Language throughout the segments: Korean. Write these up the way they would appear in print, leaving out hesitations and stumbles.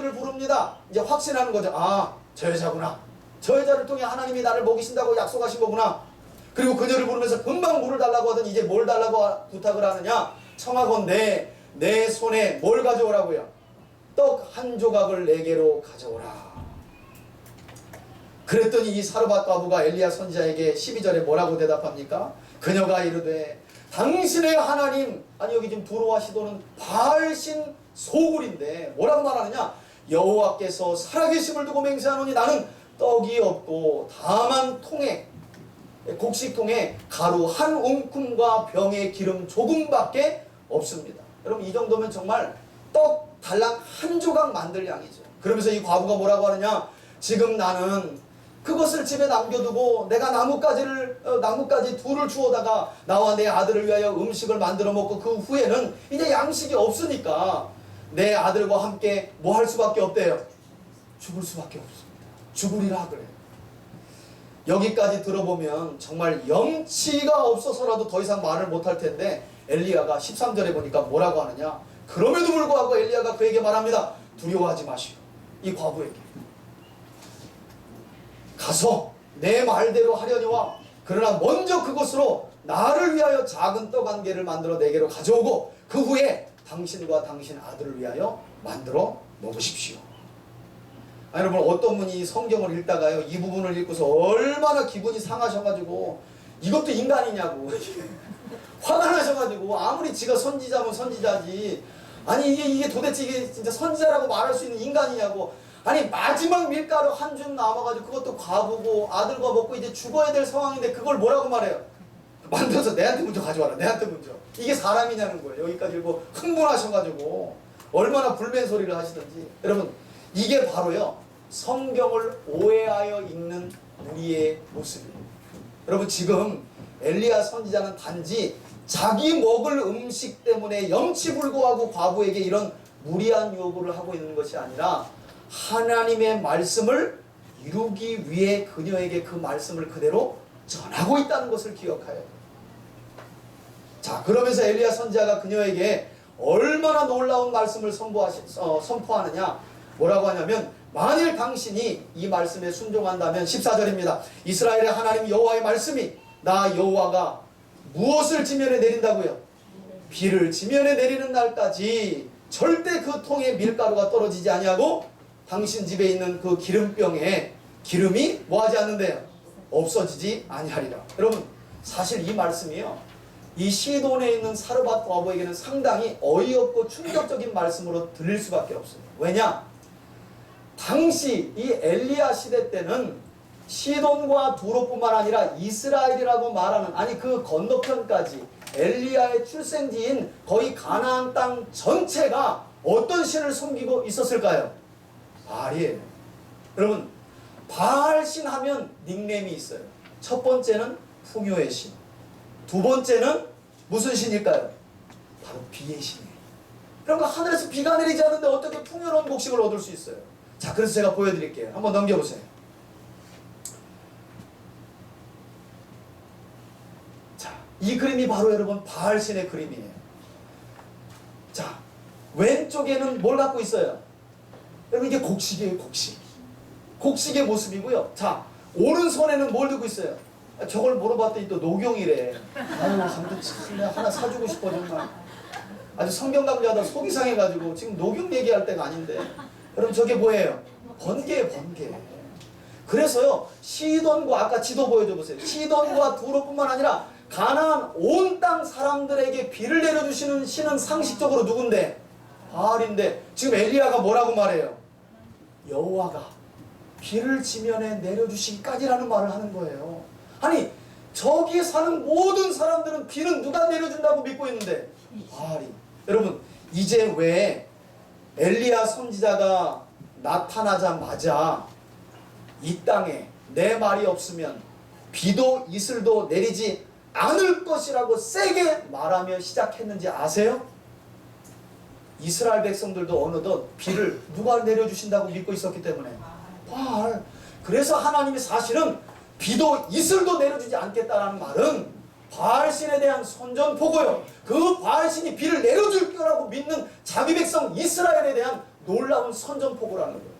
여자를 부릅니다. 이제 확신하는 거죠. 아, 저 여자구나. 저 여자를 통해 하나님이 나를 먹이신다고 약속하신 거구나. 그리고 그녀를 부르면서 금방 물을 달라고 하더니 이제 뭘 달라고 부탁을 하느냐. 청하건대 내 손에 뭘 가져오라고요? 떡 한 조각을 내게로 가져오라. 그랬더니 이 사르밧 과부가 엘리야 선지자에게 12절에 뭐라고 대답합니까? 그녀가 이르되 당신의 하나님, 아니 여기 지금 두로와 시도는 바알신 소굴인데 뭐라고 말하느냐? 여호와께서 살아계심을 두고 맹세하노니 나는 떡이 없고 다만 통에, 곡식통에 가루 한 웅큼과 병에 기름 조금밖에 없습니다. 여러분 이 정도면 정말 떡 달랑 한 조각 만들 양이죠. 그러면서 이 과부가 뭐라고 하느냐? 지금 나는 그것을 집에 남겨두고 내가 나뭇가지 둘을 주워다가 나와 내 아들을 위하여 음식을 만들어 먹고 그 후에는 이제 양식이 없으니까 내 아들과 함께 뭐 할 수밖에 없대요? 죽을 수밖에 없습니다. 죽으리라 그래요. 여기까지 들어보면 정말 염치가 없어서라도 더 이상 말을 못할 텐데 엘리야가 13절에 보니까 뭐라고 하느냐? 그럼에도 불구하고 엘리야가 그에게 말합니다. 두려워하지 마시오. 이 과부에게. 가서 내 말대로 하려니와 그러나 먼저 그것으로 나를 위하여 작은 떡 한 개를 만들어 내게로 가져오고 그 후에 당신과 당신 아들을 위하여 만들어 먹으십시오. 아, 여러분 어떤 분이 성경을 읽다가요 이 부분을 읽고서 얼마나 기분이 상하셔가지고 이것도 인간이냐고 화가 나셔가지고 아무리 지가 선지자면 선지자지 아니 이게 도대체 이게 진짜 선지자라고 말할 수 있는 인간이냐고 아니 마지막 밀가루 한 줌 남아가지고 그것도 과부고 아들과 먹고 이제 죽어야 될 상황인데 그걸 뭐라고 말해요? 만들어서 내한테 먼저 가져와라. 내한테 먼저. 이게 사람이냐는 거예요. 여기까지 읽고 흥분하셔가지고 얼마나 불맨 소리를 하시든지. 여러분 이게 바로요 성경을 오해하여 읽는 우리의 모습이에요. 여러분 지금 엘리야 선지자는 단지 자기 먹을 음식 때문에 염치불고하고 과부에게 이런 무리한 요구를 하고 있는 것이 아니라 하나님의 말씀을 이루기 위해 그녀에게 그 말씀을 그대로 전하고 있다는 것을 기억하여야 해요. 자, 그러면서 엘리야 선지자가 그녀에게 얼마나 놀라운 말씀을 선포하느냐? 뭐라고 하냐면 만일 당신이 이 말씀에 순종한다면 14절입니다. 이스라엘의 하나님 여호와의 말씀이 나 여호와가 무엇을 지면에 내린다고요? 비를 지면에 내리는 날까지 절대 그 통에 밀가루가 떨어지지 아니하고 당신 집에 있는 그 기름병에 기름이 뭐하지 않는데요? 없어지지 아니하리라. 여러분 사실 이 말씀이요 이 시돈에 있는 사르밧 과부에게는 상당히 어이없고 충격적인 말씀으로 들릴 수밖에 없어요. 왜냐? 당시 이 엘리야 시대 때는 시돈과 두로뿐만 아니라 이스라엘이라고 말하는 아니 그 건너편까지 엘리야의 출생지인 거의 가나안 땅 전체가 어떤 신을 섬기고 있었을까요? 바알이에요. 여러분 바알신 하면 닉네임이 있어요. 첫 번째는 풍요의 신, 두 번째는 무슨 신일까요? 바로 비의 신이에요. 그러니까 하늘에서 비가 내리지 않는데 어떻게 풍요로운 곡식을 얻을 수 있어요? 자, 그래서 제가 보여드릴게요. 한번 넘겨보세요. 자, 이 그림이 바로 여러분 바알신의 그림이에요. 자, 왼쪽에는 뭘 갖고 있어요? 여러분 이게 곡식이에요. 곡식의 모습이고요. 자, 오른손에는 뭘 들고 있어요? 저걸 물어봤더니 또 녹용이래. 아유, 아무튼 참 내가 하나 사주고 싶어 정말. 아주 성경 강좌하다 속이 상해가지고 지금 녹용 얘기할 때가 아닌데. 여러분 저게 뭐예요? 번개예요, 번개. 그래서요 시돈과 아까 지도 보여줘 보세요. 시돈과 두로뿐만 아니라 가나안 온 땅 사람들에게 비를 내려주시는 신은 상식적으로 누군데? 바알인데 지금 엘리야가 뭐라고 말해요? 여호와가 비를 지면에 내려주시기까지라는 말을 하는 거예요. 아니 저기에 사는 모든 사람들은 비는 누가 내려준다고 믿고 있는데 바알이. 여러분 이제 왜 엘리야 선지자가 나타나자마자 이 땅에 내 말이 없으면 비도 이슬도 내리지 않을 것이라고 세게 말하며 시작했는지 아세요? 이스라엘 백성들도 어느덧 비를 누가 내려주신다고 믿고 있었기 때문에 바알. 그래서 하나님이 사실은 비도 이슬도 내려주지 않겠다라는 말은 바알신에 대한 선전포고요. 그 바알신이 비를 내려줄 거라고 믿는 자기 백성 이스라엘에 대한 놀라운 선전포고를 하는 거예요.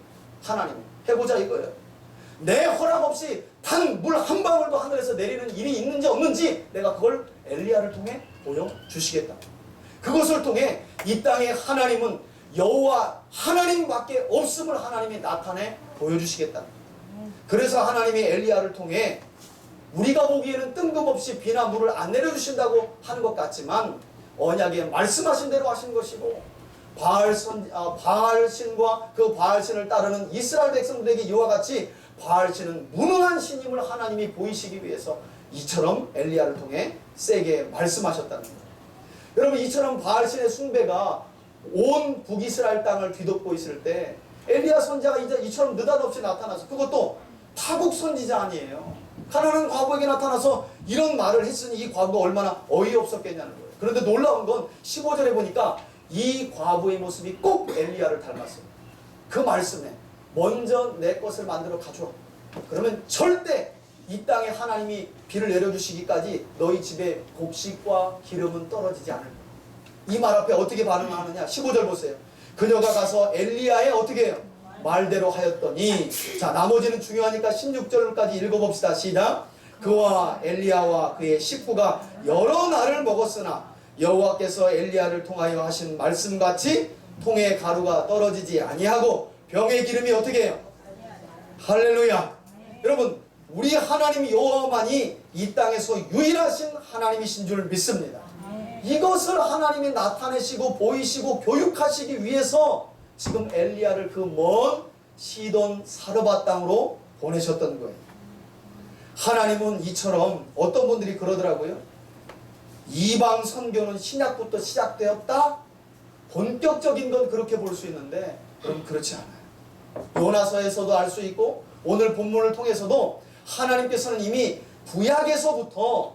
하나님 해보자 이거예요. 내 허락 없이 단 물 한 방울도 하늘에서 내리는 일이 있는지 없는지 내가 그걸 엘리야를 통해 보여주시겠다. 그것을 통해 이 땅에 하나님은 여호와 하나님밖에 없음을 하나님이 나타내 보여주시겠다. 그래서 하나님이 엘리야를 통해 우리가 보기에는 뜬금없이 비나 물을 안 내려주신다고 하는 것 같지만 언약에 말씀하신 대로 하신 것이고 바알신과 그 바알신을 따르는 이스라엘 백성들에게 이와 같이 바알신은 무능한 신임을 하나님이 보이시기 위해서 이처럼 엘리야를 통해 세게 말씀하셨다는 거예요. 여러분 이처럼 바알신의 숭배가 온 북이스라엘 땅을 뒤덮고 있을 때 엘리야 선지자가 이제 이처럼 느닷없이 나타나서 그것도 타국 선지자 아니에요. 가난한 과부에게 나타나서 이런 말을 했으니 이 과부가 얼마나 어이없었겠냐는 거예요. 그런데 놀라운 건 15절에 보니까 이 과부의 모습이 꼭 엘리야를 닮았어요. 그 말씀에 먼저 내 것을 만들어 가져와. 그러면 절대 이 땅에 하나님이 비를 내려주시기까지 너희 집에 곡식과 기름은 떨어지지 않을 거야. 이 말 앞에 어떻게 반응하느냐. 15절 보세요. 그녀가 가서 엘리야의 어떻게 해요? 말대로 하였더니. 자, 나머지는 중요하니까 16절까지 읽어봅시다. 시작. 그와 엘리야와 그의 식구가 여러 날을 먹었으나 여호와께서 엘리야를 통하여 하신 말씀같이 통에 가루가 떨어지지 아니하고 병의 기름이 어떻게 해요? 할렐루야. 여러분 우리 하나님 여호와만이 이 땅에서 유일하신 하나님이신 줄 믿습니다. 이것을 하나님이 나타내시고 보이시고 교육하시기 위해서 지금 엘리야를 그 먼 시돈 사르밧 땅으로 보내셨던 거예요. 하나님은 이처럼 어떤 분들이 그러더라고요. 이방 선교는 신약부터 시작되었다? 본격적인 건 그렇게 볼 수 있는데 그럼 그렇지 않아요. 요나서에서도 알 수 있고 오늘 본문을 통해서도 하나님께서는 이미 구약에서부터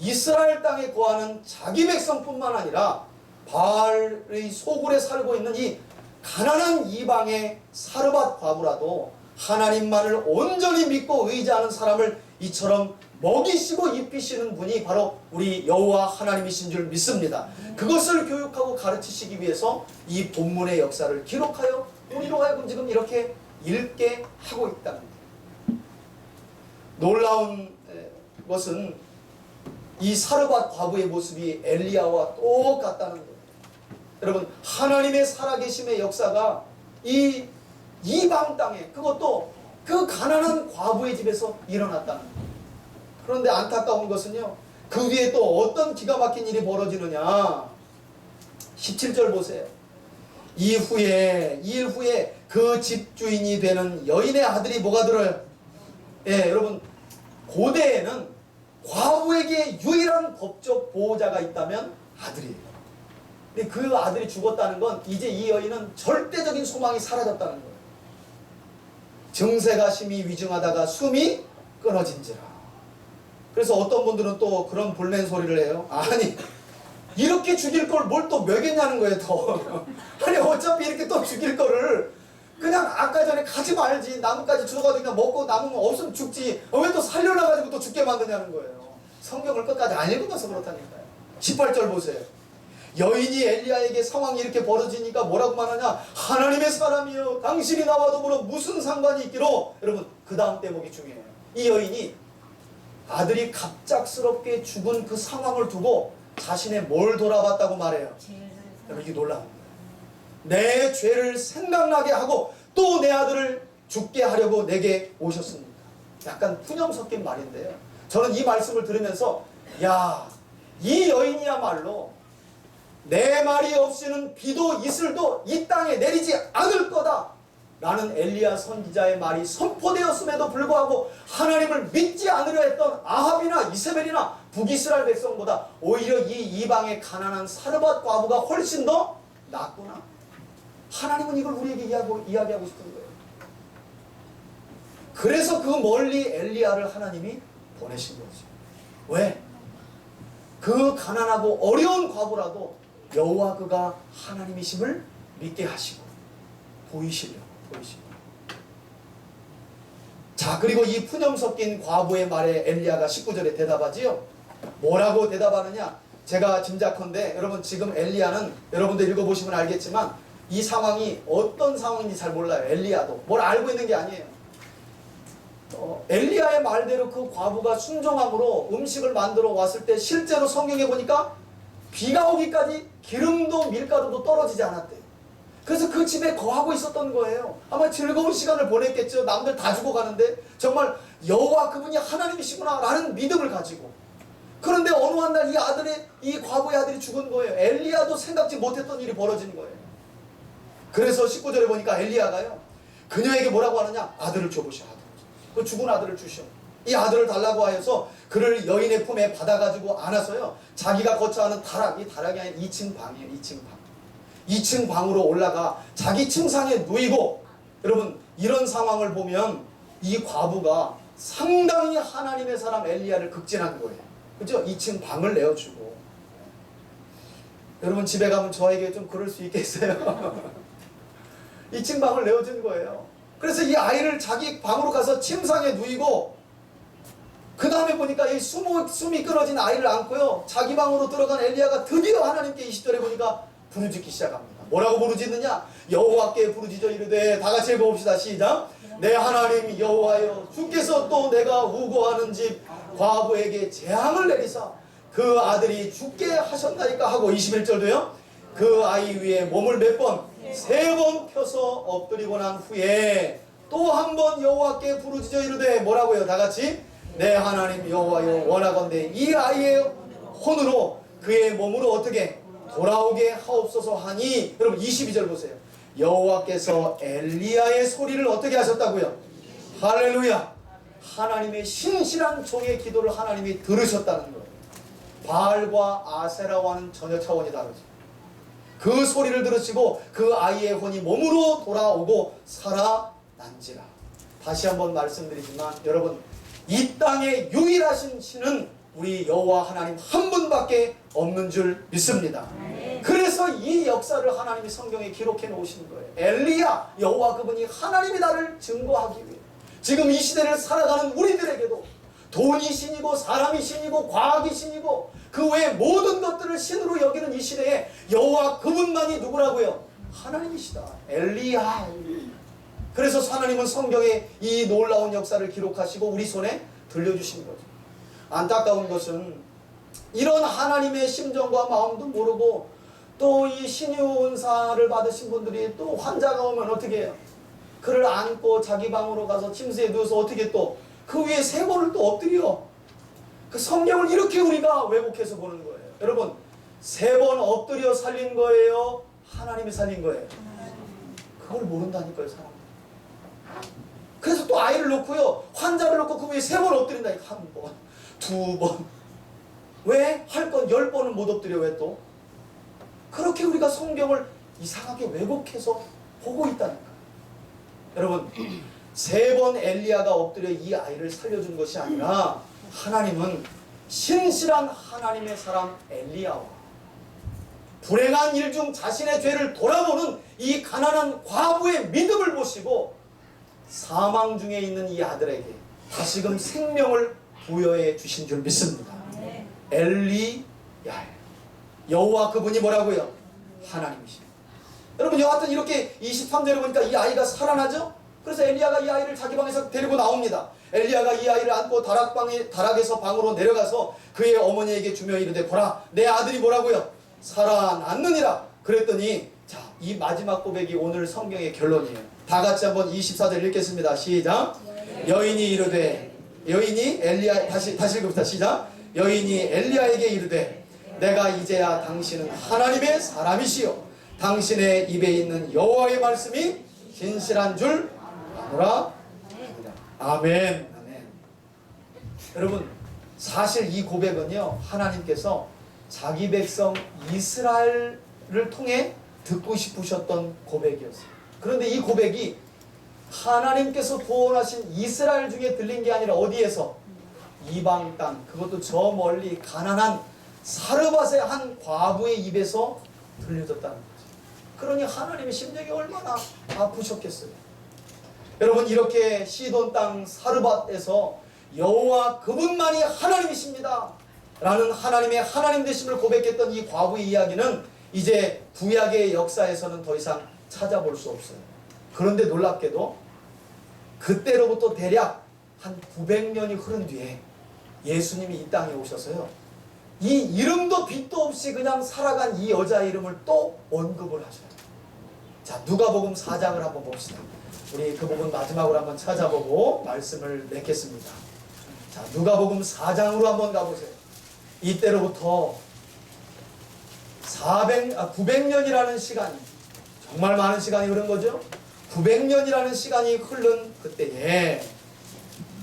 이스라엘 땅에 거하는 자기 백성뿐만 아니라 바알의 소굴에 살고 있는 이 가난한 이방의 사르밧 과부라도 하나님만을 온전히 믿고 의지하는 사람을 이처럼 먹이시고 입히시는 분이 바로 우리 여호와 하나님이신 줄 믿습니다. 그것을 교육하고 가르치시기 위해서 이 본문의 역사를 기록하여 우리로 하여금 지금 이렇게 읽게 하고 있다는 거예요. 놀라운 것은 이 사르밧 과부의 모습이 엘리야와 똑같다는 거예요. 여러분 하나님의 살아계심의 역사가 이 이방 땅에 그것도 그 가난한 과부의 집에서 일어났다는 거예요. 그런데 안타까운 것은요. 그 위에 또 어떤 기가 막힌 일이 벌어지느냐. 17절 보세요. 일 후에 그 집주인이 되는 여인의 아들이 뭐가 들어요? 예, 여러분 고대에는 과부에게 유일한 법적 보호자가 있다면 아들이에요. 근데 그 아들이 죽었다는 건 이제 이 여인은 절대적인 소망이 사라졌다는 거예요. 증세가 심히 위중하다가 숨이 끊어진지라. 그래서 어떤 분들은 또 그런 불맨 소리를 해요. 아니 이렇게 죽일 걸 뭘 또 먹였냐는 거예요. 더 아니 어차피 이렇게 또 죽일 거를 그냥 아까 전에 가지 말지. 나뭇가지 주워가지고 그냥 먹고 남으면 없으면 죽지. 왜 또 살려놔가지고 또 죽게 만드냐는 거예요. 성경을 끝까지 안 읽어서 그렇다니까요. 18절 보세요. 여인이 엘리야에게 상황이 이렇게 벌어지니까 뭐라고 말하냐. 하나님의 사람이여 당신이 나와 더불어 무슨 상관이 있기로. 여러분 그 다음 대목이 중요해요. 이 여인이 아들이 갑작스럽게 죽은 그 상황을 두고 자신의 뭘 돌아봤다고 말해요. 여러분 이게 놀라운 거예요. 내 죄를 생각나게 하고 또 내 아들을 죽게 하려고 내게 오셨습니다. 약간 푸념 섞인 말인데요. 저는 이 말씀을 들으면서 야, 이 여인이야말로 내 말이 없이는 비도 이슬도 이 땅에 내리지 않을 거다 라는 엘리야 선지자의 말이 선포되었음에도 불구하고 하나님을 믿지 않으려 했던 아합이나 이세벨이나 북이스라엘 백성보다 오히려 이 이방의 가난한 사르밧 과부가 훨씬 더 낫구나. 하나님은 이걸 우리에게 이야기하고 싶은 거예요. 그래서 그 멀리 엘리야를 하나님이 보내신 거죠. 왜? 그 가난하고 어려운 과부라도 여호와 그가 하나님이심을 믿게 하시고 보이시려. 자, 그리고 이 푸념 섞인 과부의 말에 엘리야가 19절에 대답하지요. 뭐라고 대답하느냐? 제가 짐작컨대 여러분 지금 엘리야는 여러분들 읽어보시면 알겠지만 이 상황이 어떤 상황인지 잘 몰라요. 엘리야도 뭘 알고 있는 게 아니에요. 엘리야의 말대로 그 과부가 순종함으로 음식을 만들어 왔을 때 실제로 성경에 보니까 비가 오기까지 기름도 밀가루도 떨어지지 않았대요. 그래서 그 집에 거하고 있었던 거예요. 아마 즐거운 시간을 보냈겠죠. 남들 다 죽어가는데 정말 여호와 그분이 하나님이시구나 라는 믿음을 가지고. 그런데 어느 한 날 이 과부의 아들이 죽은 거예요. 엘리야도 생각지 못했던 일이 벌어진 거예요. 그래서 19절에 보니까 엘리야가요, 그녀에게 뭐라고 하느냐? 아들을 줘보시오. 그 죽은 아들을 주시오. 이 아들을 달라고 하여서 그를 여인의 품에 받아가지고 안아서요, 자기가 거처하는 다락, 이 다락이 아니라 2층 방이에요. 2층 방. 2층 방으로 올라가 자기 침상에 누이고. 여러분, 이런 상황을 보면 이 과부가 상당히 하나님의 사람 엘리야를 극진한 거예요. 그죠? 2층 방을 내어주고. 여러분, 집에 가면 저에게 좀 그럴 수 있겠어요? 2층 방을 내어준 거예요. 그래서 이 아이를 자기 방으로 가서 침상에 누이고, 그 다음에 보니까 이 숨이 끊어진 아이를 안고요, 자기 방으로 들어간 엘리야가 드디어 하나님께 20절에 보니까 부르짖기 시작합니다. 뭐라고 부르짖느냐? 여호와께 부르짖어 이르되, 다 같이 읽어봅시다. 시작. 내 하나님 여호와여, 주께서 또 내가 우고하는 집 과부에게 재앙을 내리사 그 아들이 죽게 하셨나이까 하고, 21절도요, 그 아이 위에 몸을 몇 번? 3번 펴서 엎드리고 난 후에 또 한 번 여호와께 부르짖어 이르되, 뭐라고요? 다 같이. 내 하나님 여호와여, 원하건대 이 아이의 혼으로 그의 몸으로 어떻게 돌아오게 하옵소서 하니. 여러분, 22절 보세요. 여호와께서 엘리야의 소리를 어떻게 하셨다고요? 할렐루야. 하나님의 신실한 종의 기도를 하나님이 들으셨다는 거예요. 바알과 아세라와는 전혀 차원이 다르죠. 그 소리를 들으시고 그 아이의 혼이 몸으로 돌아오고 살아난지라. 다시 한번 말씀드리지만 여러분, 이 땅에 유일하신 신은 우리 여호와 하나님 한 분밖에 없는 줄 믿습니다. 그래서 이 역사를 하나님이 성경에 기록해 놓으신 거예요. 엘리야, 여호와 그분이 하나님이다를 증거하기 위해 지금 이 시대를 살아가는 우리들에게도 돈이 신이고 사람이 신이고 과학이 신이고 그 외의 모든 것들을 신으로 여기는 이 시대에 여호와 그분만이 누구라고요? 하나님이시다. 엘리야. 그래서 하나님은 성경에 이 놀라운 역사를 기록하시고 우리 손에 들려주신 거죠. 안타까운 것은 이런 하나님의 심정과 마음도 모르고 또 이 신유은사를 받으신 분들이 또 환자가 오면 어떻게 해요? 그를 안고 자기 방으로 가서 침대에 누워서 어떻게 또 그 위에 3번을 또 엎드려. 그 성경을 이렇게 우리가 왜곡해서 보는 거예요. 여러분, 3번 엎드려 살린 거예요? 하나님이 살린 거예요? 그걸 모른다니까요, 사람. 그래서 또 아이를 놓고요, 환자를 놓고 그 위에 3번 엎드린다. 1번, 2번. 왜? 할 건 10번은 못 엎드려. 왜 또? 그렇게 우리가 성경을 이상하게 왜곡해서 보고 있다니까. 여러분, 3번 엘리야가 엎드려 이 아이를 살려준 것이 아니라 하나님은 신실한 하나님의 사람 엘리야와 불행한 일 중 자신의 죄를 돌아보는 이 가난한 과부의 믿음을 보시고 사망 중에 있는 이 아들에게 다시금 생명을 부여해 주신 줄 믿습니다. 엘리야, 여호와 그분이 뭐라고요? 하나님이십니다. 여러분, 여하튼 이렇게 23절에 보니까 이 아이가 살아나죠? 그래서 엘리야가 이 아이를 자기 방에서 데리고 나옵니다. 엘리야가 이 아이를 안고 다락에서 방으로 내려가서 그의 어머니에게 주며 이르되, 보라, 내 아들이 뭐라고요? 살아났느니라. 그랬더니, 자, 이 마지막 고백이 오늘 성경의 결론이에요. 다 같이 한번 24절 읽겠습니다. 시작. 여인이 이르되, 여인이 엘리야, 다시 읽읍시다. 시작. 여인이 엘리야에게 이르되, 내가 이제야 당신은 하나님의 사람이시요 당신의 입에 있는 여호와의 말씀이 진실한 줄 아노라. 아멘. 아멘. 여러분, 사실 이 고백은요, 하나님께서 자기 백성 이스라엘을 통해 듣고 싶으셨던 고백이었어요. 그런데 이 고백이 하나님께서 구원하신 이스라엘 중에 들린 게 아니라 어디에서? 이방 땅, 그것도 저 멀리 가난한 사르밧의 한 과부의 입에서 들려졌다는 거죠. 그러니 하나님의 심정이 얼마나 아프셨겠어요. 여러분, 이렇게 시돈 땅 사르밧에서 여호와 그분만이 하나님이십니다 라는 하나님의 하나님 되심을 고백했던 이 과부의 이야기는 이제 구약의 역사에서는 더 이상 찾아볼 수 없어요. 그런데 놀랍게도 그때로부터 대략 한 900년이 흐른 뒤에 예수님이 이 땅에 오셔서요, 이 이름도 빛도 없이 그냥 살아간 이 여자의 이름을 또 언급을 하셔요. 자, 누가복음 4장을 한번 봅시다. 우리 그 부분 마지막으로 한번 찾아보고 말씀을 맺겠습니다. 자, 누가복음 4장으로 한번 가보세요. 이때로부터 900년이라는 시간이, 정말 많은 시간이 흐른 거죠. 900년이라는 시간이 흐른 그때에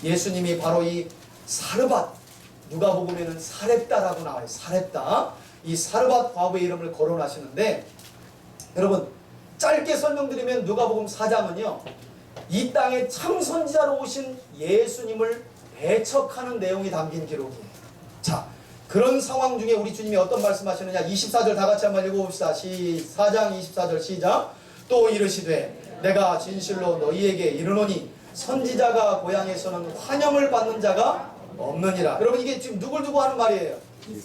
예수님이 바로 이 사르밧, 누가복음에는 사렙다라고 나와요. 사렙다. 이 사르밧 과부의 이름을 거론하시는데, 여러분 짧게 설명드리면 누가복음 4장은요, 이 땅에 참 선지자로 오신 예수님을 배척하는 내용이 담긴 기록이에요. 자, 그런 상황 중에 우리 주님이 어떤 말씀하시느냐, 24절 다 같이 한번 읽어봅시다. 4장 24절 시작. 또 이르시되 내가 진실로 너희에게 이르노니 선지자가 고향에서는 환영을 받는 자가 없느니라. 여러분 이게 지금 누굴 두고 하는 말이에요?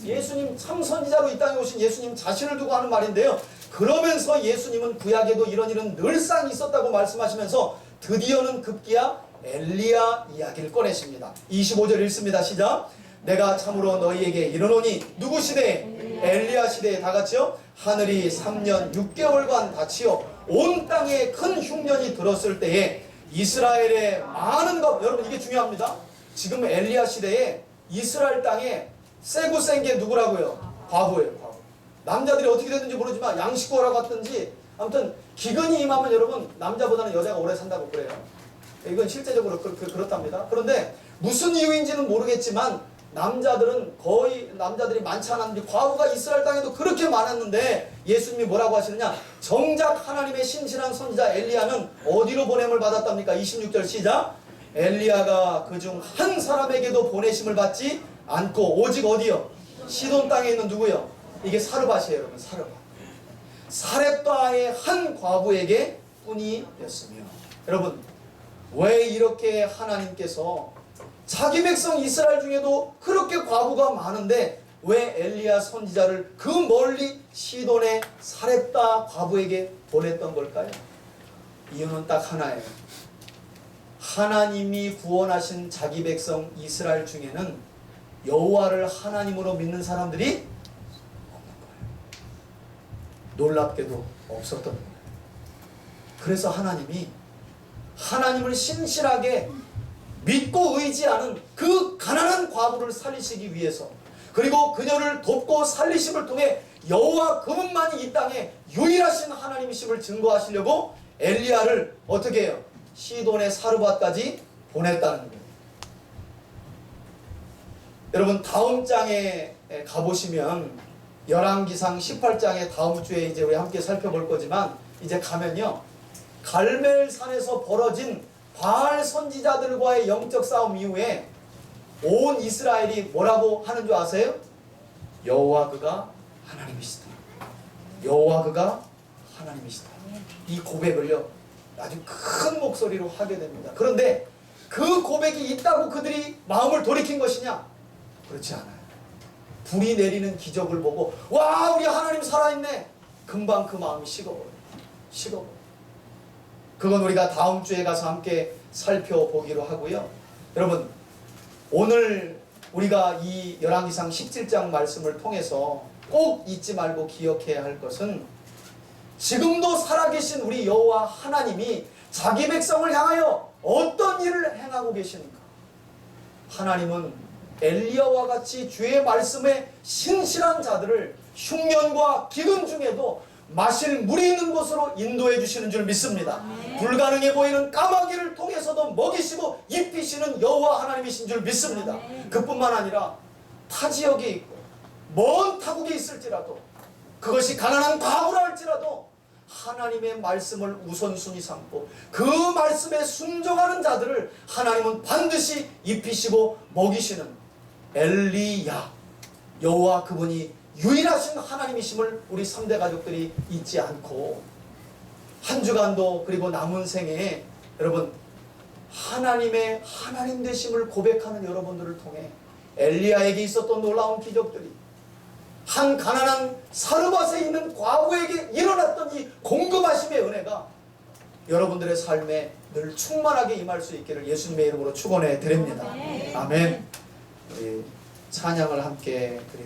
예수님, 참 선지자로 이 땅에 오신 예수님 자신을 두고 하는 말인데요, 그러면서 예수님은 구약에도 이런 일은 늘상 있었다고 말씀하시면서 드디어는 급기야 엘리야 이야기를 꺼내십니다. 25절 읽습니다. 시작. 내가 참으로 너희에게 이르노니 누구 시대에? 엘리야 시대에. 다 같이요. 하늘이 3년 6개월간 닫히어 온 땅에 큰 흉년이 들었을 때에 이스라엘의 많은 것, 여러분 이게 중요합니다. 지금 엘리야 시대에 이스라엘 땅에 세고 센 게 누구라고요? 과부예요. 과부. 남자들이 어떻게 됐는지 모르지만 양식거라 같든지 아무튼 기근이 임하면 여러분 남자보다는 여자가 오래 산다고 그래요. 이건 실제적으로 그렇답니다. 그런데 무슨 이유인지는 모르겠지만 남자들은 거의, 남자들이 많지 않았는데 과부가 이스라엘 땅에도 그렇게 많았는데 예수님이 뭐라고 하시느냐, 정작 하나님의 신실한 선지자 엘리야는 어디로 보냄을 받았답니까? 26절 시작. 엘리야가 그중 한 사람에게도 보내심을 받지 않고 오직 어디요? 시돈 땅에 있는 누구요? 이게 사르밧이에요. 여러분 사르밧. 사렙다의 한 과부에게 뿐이었으며, 여러분 왜 이렇게 하나님께서 자기 백성 이스라엘 중에도 그렇게 과부가 많은데 왜 엘리야 선지자를 그 멀리 시돈의 사렙다 과부에게 보냈던 걸까요? 이유는 딱 하나예요. 하나님이 구원하신 자기 백성 이스라엘 중에는 여호와를 하나님으로 믿는 사람들이 없는 거예요. 놀랍게도 없었던 거예요. 그래서 하나님이 하나님을 신실하게 믿고 의지하는 그 가난한 과부를 살리시기 위해서, 그리고 그녀를 돕고 살리심을 통해 여호와 그분만이 이 땅에 유일하신 하나님이심을 증거하시려고 엘리야를 어떻게 해요? 시돈의 사르밧까지 보냈다는 거예요. 여러분 다음 장에 가보시면 열왕기상 18장에 다음 주에 이제 우리 함께 살펴볼 거지만, 이제 가면요 갈멜산에서 벌어진 바알 선지자들과의 영적 싸움 이후에 온 이스라엘이 뭐라고 하는 줄 아세요? 여호와 그가 하나님이시다. 여호와 그가 하나님이시다. 이 고백을요 아주 큰 목소리로 하게 됩니다. 그런데 그 고백이 있다고 그들이 마음을 돌이킨 것이냐? 그렇지 않아요. 불이 내리는 기적을 보고 와 우리 하나님 살아있네, 금방 그 마음이 식어버려요. 식어버려요. 그건 우리가 다음 주에 가서 함께 살펴보기로 하고요. 여러분 오늘 우리가 이 열왕기상 17장 말씀을 통해서 꼭 잊지 말고 기억해야 할 것은, 지금도 살아계신 우리 여호와 하나님이 자기 백성을 향하여 어떤 일을 행하고 계시는가. 하나님은 엘리야와 같이 주의 말씀에 신실한 자들을 흉년과 기근 중에도 마실 물이 있는 곳으로 인도해 주시는 줄 믿습니다. 불가능해 보이는 까마귀를 통해서도 먹이시고 입히시는 여호와 하나님이신 줄 믿습니다. 그뿐만 아니라 타 지역에 있고 먼 타국에 있을지라도, 그것이 가난한 과부라 할지라도 하나님의 말씀을 우선순위 삼고 그 말씀에 순종하는 자들을 하나님은 반드시 입히시고 먹이시는 엘리야, 여호와 그분이 유일하신 하나님이심을 우리 3대 가족들이 잊지 않고 한 주간도 그리고 남은 생에 여러분 하나님의 하나님 되심을 고백하는 여러분들을 통해 엘리야에게 있었던 놀라운 기적들이 한 가난한 사르밧에 있는 과부에게 일어났던 이 공급하심의 은혜가 여러분들의 삶에 늘 충만하게 임할 수 있기를 예수님의 이름으로 축원해 드립니다. 아멘. 우리 찬양을 함께 드리도록